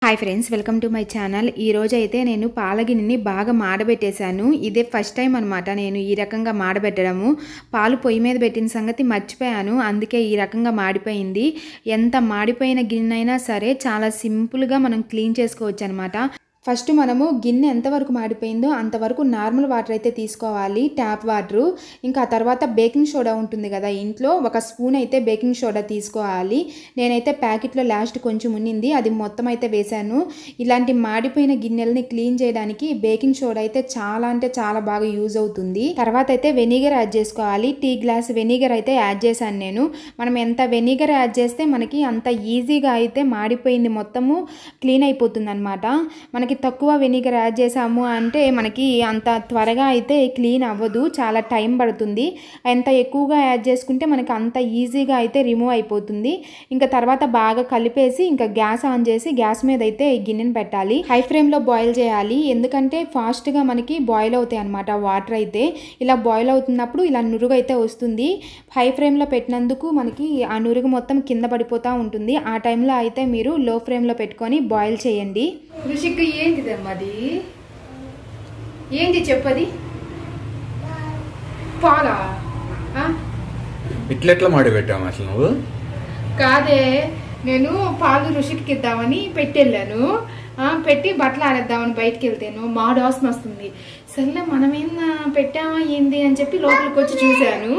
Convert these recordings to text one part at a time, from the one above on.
Hi friends, welcome to my channel. ఈ రోజు అయితే నేను పాలగిన్నెని బాగా మాడబెట్టేశాను. ఇదే ఫస్ట్ టైం అనమాట నేను ఈ రకంగా మాడబెట్టడము. పాలు పొయ్యి మీద పెట్టిన సంగతి మర్చిపోయాను, అందుకే ఈ రకంగా మాడిపోయింది. ఎంత మాడిపోయిన గిన్నె అయినా సరే చాలా సింపుల్గా మనం క్లీన్ చేసుకోవచ్చు అనమాట. ఫస్ట్ మనము గిన్నె ఎంతవరకు మాడిపోయిందో అంతవరకు నార్మల్ వాటర్ అయితే తీసుకోవాలి, ట్యాప్ వాటరు. ఇంకా ఆ తర్వాత బేకింగ్ సోడా ఉంటుంది కదా ఇంట్లో, ఒక స్పూన్ అయితే బేకింగ్ సోడా తీసుకోవాలి. నేనైతే ప్యాకెట్లో లాస్ట్ కొంచెం ఉన్నింది, అది మొత్తం అయితే వేశాను. ఇలాంటి మాడిపోయిన గిన్నెలని క్లీన్ చేయడానికి బేకింగ్ సోడా అయితే చాలా అంటే చాలా బాగా యూజ్ అవుతుంది. తర్వాత అయితే వెనిగర్ యాడ్ చేసుకోవాలి. టీ గ్లాస్ వెనిగర్ అయితే యాడ్ చేశాను నేను. మనం ఎంత వెనిగర్ యాడ్ చేస్తే మనకి అంత ఈజీగా అయితే మాడిపోయింది మొత్తము క్లీన్ అయిపోతుంది అనమాట. మనకి తక్కువ వెనిగర్ యాడ్ చేసాము అంటే మనకి అంత త్వరగా అయితే క్లీన్ అవ్వదు, చాలా టైం పడుతుంది. ఎంత ఎక్కువగా యాడ్ చేసుకుంటే మనకి అంత ఈజీగా అయితే రిమూవ్ అయిపోతుంది. ఇంకా తర్వాత బాగా కలిపేసి ఇంకా గ్యాస్ ఆన్ చేసి గ్యాస్ మీద అయితే గిన్నెని పెట్టాలి. హై ఫ్లేమ్లో బాయిల్ చేయాలి, ఎందుకంటే ఫాస్ట్గా మనకి బాయిల్ అవుతాయి అనమాట. వాటర్ అయితే ఇలా బాయిల్ అవుతున్నప్పుడు ఇలా నురుగు అయితే వస్తుంది. హై ఫ్లేమ్లో పెట్టినందుకు మనకి ఆ నురుగు మొత్తం కింద పడిపోతూ ఉంటుంది. ఆ టైంలో అయితే మీరు లో ఫ్లేమ్లో పెట్టుకొని బాయిల్ చేయండి. రుషిక్ ఏంటిదమ్మది, ఏంటి చెప్పది? పాలా? ఇట్లెట్లా మాడి పెట్టాము అసలు నువ్వు? కాదే, నేను పాలు రుషికి ఇద్దామని పెట్టెళ్ళాను. పెట్టి బట్టలు ఆడేద్దామని బయటకు వెళ్తాను, మాడు వాసన వస్తుంది. సర్లే మనమేనా పెట్టామా ఏంది అని చెప్పి లోపలికి వచ్చి చూశాను.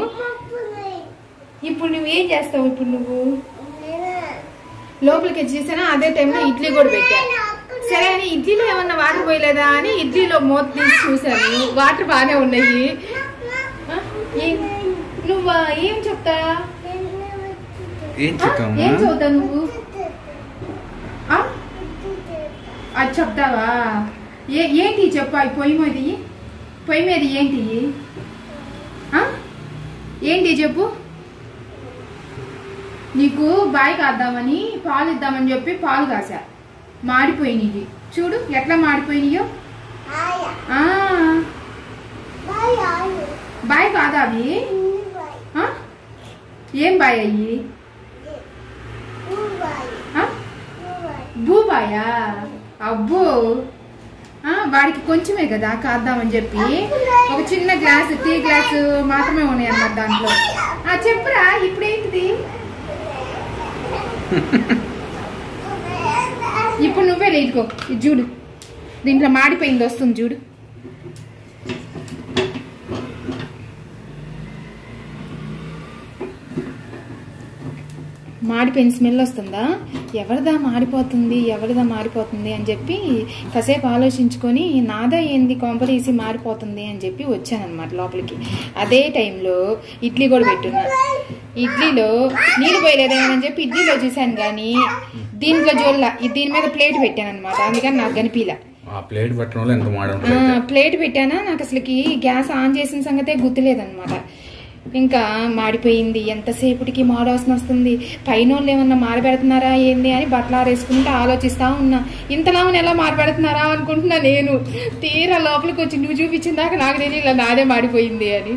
ఇప్పుడు నువ్వేం చేస్తావు? ఇప్పుడు నువ్వు లోపలికి వచ్చి చూసానా, అదే టైంలో ఇడ్లీ కూడా పెట్టా. సరే అని ఇడ్లీలో ఏమన్నా వాటర్ పోయలేదా అని ఇడ్లీలో మూత తీసి చూసాను, వాటర్ బాగానే ఉన్నాయి. నువ్వు ఏం చెప్తా? ఏం చదువుతావు నువ్వు? అది చెప్తావా? ఏంటి చెప్పు. పొయ్యి మీద ఏంటి ఏంటి చెప్పు. నీకు బాయ్ కాద్దామని పాలు ఇద్దామని చెప్పి పాలు కాసా, మాడిపోయినాయి. చూడు ఎట్లా మాడిపోయినాయో. బాయ్ కాదా అవి? ఏం బాయ్ అయ్యి? భూబాయా? అబ్బో, వాడికి కొంచెమే కదా కాద్దామని చెప్పి ఒక చిన్న గ్లాసు, టీ గ్లాసు మాత్రమే ఉన్నాయి అన్నమాట దాంట్లో. చెప్పురా ఇప్పుడేంటిది? ఇప్పుడు నువ్వే లేదుకో, ఇది చూడు, దీంట్లో మాడిపోయింది వస్తుంది చూడు. మాడిపోయిన స్మెల్ వస్తుందా? ఎవరిదా మాడిపోతుంది అని చెప్పి కాసేపు ఆలోచించుకొని నాదా ఏంది కొంపదీసి మాడిపోతుంది అని చెప్పి వచ్చానమాట లోపలికి. అదే టైంలో ఇడ్లీ కూడా పెట్టున్నా. ఇడ్లీలో నీళ్ళు పోయలేదేమని చెప్పి ఇడ్లీలో చూశాను, కానీ దీంట్లో జోల్లా దీని మీద ప్లేట్ పెట్టాను అనమాట, అందుకని నాకు కనిపిలా. ప్లేట్ పెట్టానా, నాకు అసలుకి గ్యాస్ ఆన్ చేసిన సంగతే గుర్తులేదనమాట. ఇంకా మాడిపోయింది. ఎంతసేపటికి మాడవాసన వస్తుంది. పైన వాళ్ళు ఏమన్నా మారబెడుతున్నారా ఏంది అని బట్టలు ఆరేసుకుంటూ ఆలోచిస్తా ఉన్నా. ఇంతలా ఎలా మారబెడుతున్నారా అనుకుంటున్నా నేను. తీరా లోపలికి వచ్చి నువ్వు చూపించిన దాకా నాకు తెలియదు ఇలా నాదే మాడిపోయింది అని.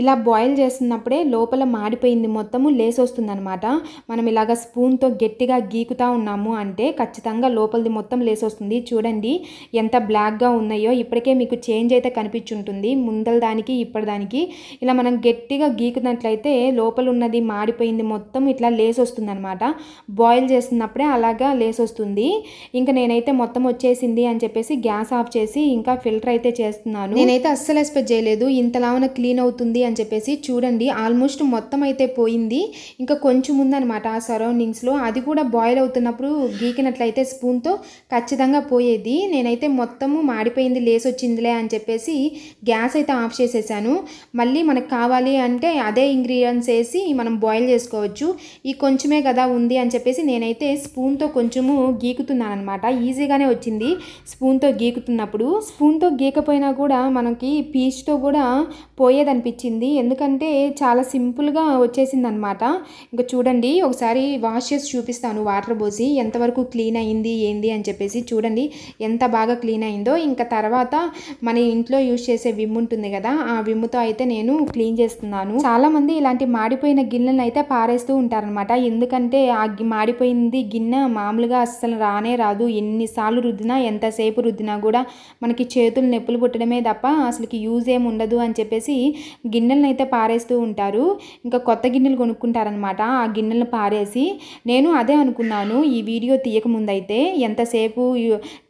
ఇలా బాయిల్ చేస్తున్నప్పుడే లోపల మాడిపోయింది మొత్తము లేసి వస్తుంది అనమాట. మనం ఇలాగ స్పూన్తో గట్టిగా గీకుతా ఉన్నాము అంటే ఖచ్చితంగా లోపలిది మొత్తం లేసి వస్తుంది. చూడండి ఎంత బ్లాక్గా ఉన్నాయో, ఇప్పటికే మీకు చేంజ్ అయితే కనిపించుంటుంది ముందల దానికి ఇప్పటిదానికి. ఇలా మనం గట్టిగా గీకున్నట్లయితే లోపల ఉన్నది మాడిపోయింది మొత్తం ఇట్లా లేసి వస్తుంది అనమాట. బాయిల్ చేస్తున్నప్పుడే అలాగా లేసి వస్తుంది. ఇంకా నేనైతే మొత్తం వచ్చేసింది అని చెప్పేసి గ్యాస్ ఆఫ్ చేసి ఇంకా ఫిల్టర్ అయితే చేస్తున్నాను. నేనైతే అస్సలు ఎక్స్పెక్ట్ చేయలేదు ఇంతలాన క్లీన్ అవుతుంది అని చెప్పేసి. చూడండి ఆల్మోస్ట్ మొత్తం అయితే పోయింది, ఇంకా కొంచెం ఉందనమాట ఆ సరౌండింగ్స్లో. అది కూడా బాయిల్ అవుతున్నప్పుడు గీకినట్లయితే స్పూన్తో ఖచ్చితంగా పోయేది. నేనైతే మొత్తము మాడిపోయింది లేసి వచ్చిందిలే అని చెప్పేసి గ్యాస్ అయితే ఆఫ్ చేసేసాను. మళ్ళీ మనకు కావాలి అంటే అదే ఇంగ్రీడియంట్స్ వేసి మనం బాయిల్ చేసుకోవచ్చు. ఈ కొంచెమే కదా ఉంది అని చెప్పేసి నేనైతే స్పూన్తో కొంచెము గీకుతున్నాను అనమాట. ఈజీగానే వచ్చింది స్పూన్తో గీకుతున్నప్పుడు. స్పూన్తో గీకపోయినా కూడా మనకి పీచ్తో కూడా పోయేదనిపించింది. అనిపించింది. ఎందుకంటే చాలా సింపుల్‌గా వచ్చేసిందనమాట. ఇంక చూడండి ఒకసారి వాష్ చేసి చూపిస్తాను వాటర్ పోసి ఎంతవరకు క్లీన్ అయింది ఏంది అని చెప్పేసి. చూడండి ఎంత బాగా క్లీన్ అయిందో. ఇంకా తర్వాత మన ఇంట్లో యూజ్ చేసే విమ్ ఉంటుంది కదా, ఆ విమ్‌తో అయితే నేను క్లీన్ చేస్తున్నాను. చాలామంది ఇలాంటి మాడిపోయిన గిన్నెలను అయితే పారేస్తూ ఉంటారనమాట. ఎందుకంటే ఆ మాడిపోయింది గిన్నె మామూలుగా అస్సలు రానే రాదు. ఎన్నిసార్లు రుద్దినా ఎంతసేపు రుద్దినా కూడా మనకి చేతులు నొప్పులు పుట్టడమే తప్ప అసలుకి యూజ్ ఏమి ఉండదు అని చెప్పేసి గిన్నెలను అయితే పారేస్తూ ఉంటారు. ఇంకా కొత్త గిన్నెలు కొనుక్కుంటారనమాట. ఆ గిన్నెలను పారేసి నేను అదే అనుకున్నాను ఈ వీడియో తీయకముందైతే ఎంతసేపు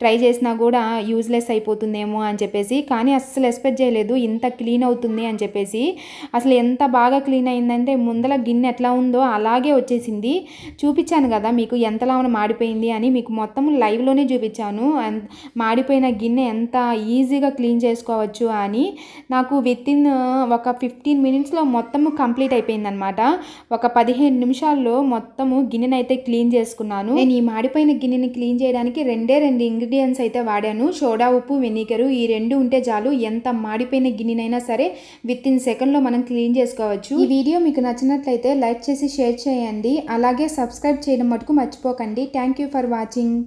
ట్రై చేసినా కూడా యూజ్లెస్ అయిపోతుందేమో అని చెప్పేసి. కానీ అస్సలు ఎక్స్పెక్ట్ చేయలేదు ఇంత క్లీన్ అవుతుంది అని చెప్పేసి. అసలు ఎంత బాగా క్లీన్ అయిందంటే ముందల గిన్నె ఎట్లా ఉందో అలాగే వచ్చేసింది. చూపించాను కదా మీకు ఎంతలా మాడిపోయింది అని, మీకు మొత్తం లైవ్లోనే చూపించాను మాడిపోయిన గిన్నె ఎంత ఈజీగా క్లీన్ చేసుకోవచ్చు అని. నాకు వితిన్ ఒక 15 మినిట్స్లో మొత్తము కంప్లీట్ అయిపోయిందనమాట. ఒక 15 నిమిషాల్లో మొత్తము గిన్నెనైతే క్లీన్ చేసుకున్నాను. నేను ఈ మాడిపోయిన గిన్నెని క్లీన్ చేయడానికి రెండు ఇంగ్రీడియంట్స్ అయితే వాడాను. సోడా ఉప్పు, వెనిగరు. ఈ రెండు ఉంటే చాలు ఎంత మాడిపోయిన గిన్నెనైనా సరే వితిన్ సెకండ్లో మనం క్లీన్ చేసుకోవచ్చు. ఈ వీడియో మీకు నచ్చినట్లయితే లైక్ చేసి షేర్ చేయండి. అలాగే సబ్స్క్రైబ్ చేయడం మటుకు మర్చిపోకండి. Thank you for watching.